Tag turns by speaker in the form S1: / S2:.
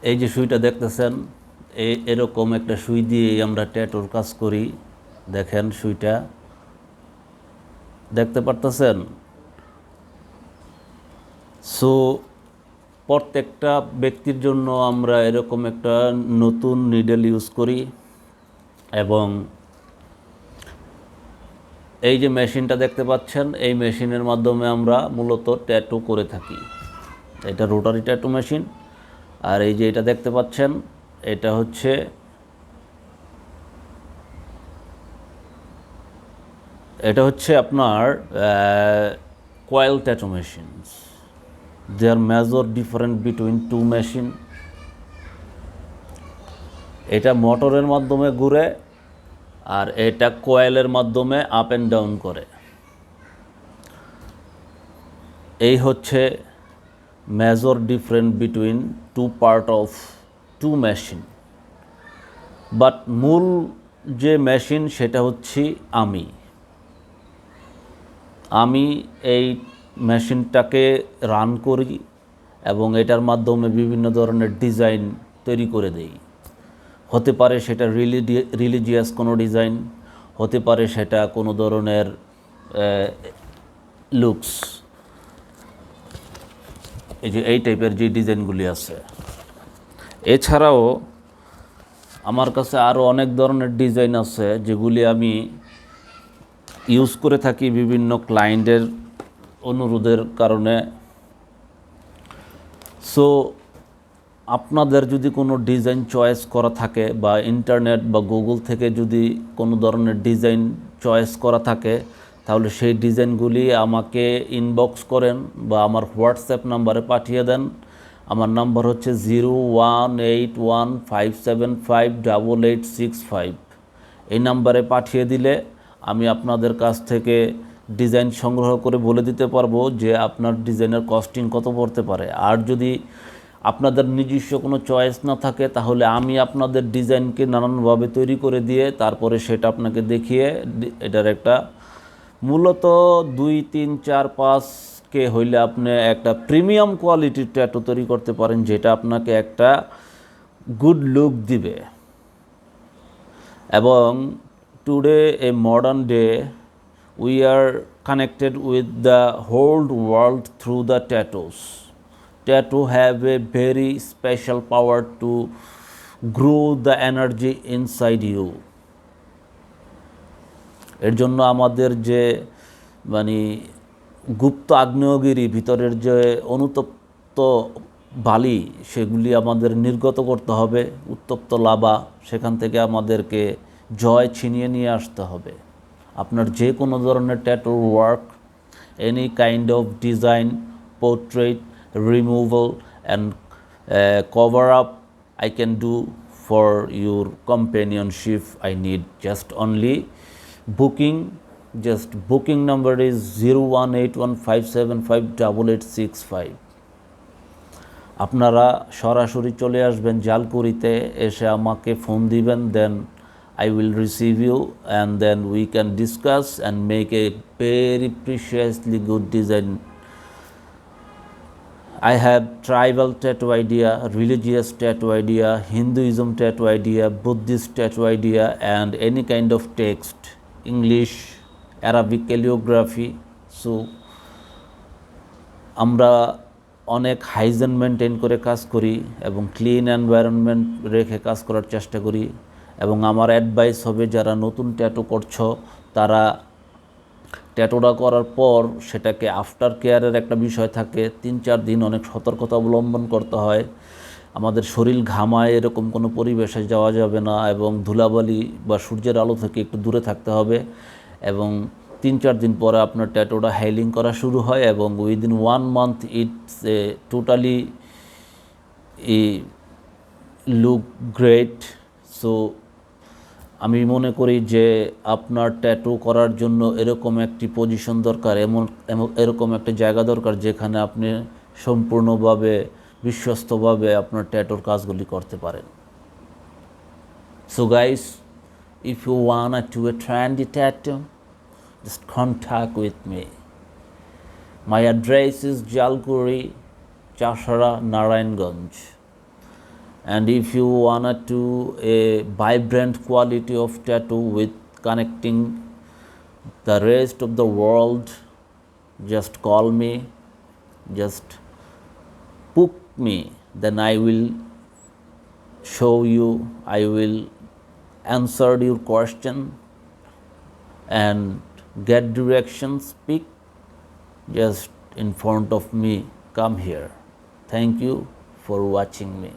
S1: এই যে সুইটা দেখতেছেন, এরকম একটা সুই দিয়ে আমরা ট্যাটুর কাজ করি। দেখেন সুইটা দেখতে পারতেছেন। সো প্রত্যেকটা ব্যক্তির জন্য আমরা এরকম একটা নতুন নিডেল ইউজ করি, এবং এই যে মেশিনটা দেখতে পাচ্ছেন, এই মেশিনের মাধ্যমে আমরা মূলত ট্যাটু করে থাকি। এটা রোটারি ট্যাটু মেশিন। আর এই যে এটা দেখতে পাচ্ছেন, এটা হচ্ছে আপনার coil tattoo machine. There major different between two machine. এটা মোটরের মাধ্যমে ঘুরে, আর এটা কয়েলের মাধ্যমে আপ অ্যান্ড ডাউন করে। এই হচ্ছে major different between two part of two machine. But মূল যে মেশিন সেটা হচ্ছে আমি এই মেশিনটাকে রান করি, এবং এটার মাধ্যমে বিভিন্ন ধরনের ডিজাইন তৈরি করে দেই। হতে পারে সেটা রিলিজিয়াস কোনো ডিজাইন, হতে পারে সেটা কোনো ধরনের লুকস, এই টাইপের যে ডিজাইনগুলি আছে। এছাড়াও আমার কাছে আরও অনেক ধরনের ডিজাইন আছে যেগুলি আমি ইউজ করে থাকি বিভিন্ন ক্লায়েন্টের অনুরোধের কারণে। সো আপনাদের যদি কোনো ডিজাইন চয়েস করা থাকে, বা ইন্টারনেট বা গুগল থেকে যদি কোনো ধরনের ডিজাইন চয়েস করা থাকে, তাহলে সেই ডিজাইনগুলি আমাকে ইনবক্স করেন বা আমার হোয়াটসঅ্যাপ নাম্বারে পাঠিয়ে দেন। আমার নাম্বার হচ্ছে 018157588865। এই নাম্বারে পাঠিয়ে দিলে আমি আপনাদের কাছ থেকে ডিজাইন সংগ্রহ করে বলে দিতে পারবো যে আপনার ডিজাইনের কস্টিং কত পড়তে পারে। আর যদি আপনাদের নিজস্ব কোনো চয়েস না থাকে, তাহলে আমি আপনাদের ডিজাইনকে নানানভাবে তৈরি করে দিয়ে তারপরে সেটা আপনাকে দেখিয়ে এটার একটা মূলত 2, 3, 4, 5K হইলে আপনি একটা প্রিমিয়াম কোয়ালিটির ট্যাটু তৈরি করতে পারেন, যেটা আপনাকে একটা গুড লুক দিবে। এবং today a modern day we are connected with the whole world through the tattoos. Tattoo have a very special power to grow the energy inside you. এর জন্য আমাদের যে গুপ্ত আগ্নেয়গিরি, ভিতরের যে অনুতপ্ত বালি, সেগুলি আমাদের নির্গত করতে হবে। উত্তপ্ত লাভা, সেখান থেকে আমাদেরকে জয় ছিনিয়ে নিয়ে আসতে হবে। আপনার যে কোনো ধরনের tattoo work, any kind of design, portrait, removal and cover up I can do for your companionship. I need just only booking. Just booking number is 018157588865. আপনারা সরাসরি চলে আসবেন জালকুড়িতে, এসে আমাকে ফোন দিবেন, দেন I will receive you, and then we can discuss and make a very preciously good design. I have tribal tattoo idea, religious tattoo idea, Hinduism tattoo idea, Buddhist tattoo idea, and any kind of text, English, Arabic calligraphy. So আমরা অনেক hygiene maintain করে কাজ করি এবং clean environment রেখে কাজ করার চেষ্টা করি। এবং আমার অ্যাডভাইস হবে, যারা নতুন ট্যাটু করছো, তারা ট্যাটুটা করার পর সেটাকে আফটার কেয়ারের একটা বিষয় থাকে। 3-4 দিন অনেক সতর্কতা অবলম্বন করতে হয়। আমাদের শরীর ঘামায় এরকম কোনো পরিবেশে যাওয়া যাবে না, এবং ধুলাবালি বা সূর্যের আলো থেকে একটু দূরে থাকতে হবে। এবং 3-4 দিন পরে আপনার ট্যাটুটা হাইলিং করা শুরু হয়, এবং within 1 month it's a totally look great. So আমি মনে করি যে আপনার ট্যাটু করার জন্য এরকম একটি পজিশন দরকার, এরকম একটা জায়গা দরকার যেখানে আপনি সম্পূর্ণভাবে বিশ্বস্তভাবে আপনার ট্যাটুর কাজগুলি করতে পারেন। So guys, if you wanna do a trendy tattoo, just contact with me. My address is Jalkuri, Chashara, Narayanganj. And if you wanna to a vibrant quality of tattoo with connecting the rest of the world, just call me, just book me, then I will show you, I will answer your question and get directions. Speak just in front of me. Come here. Thank you for watching me.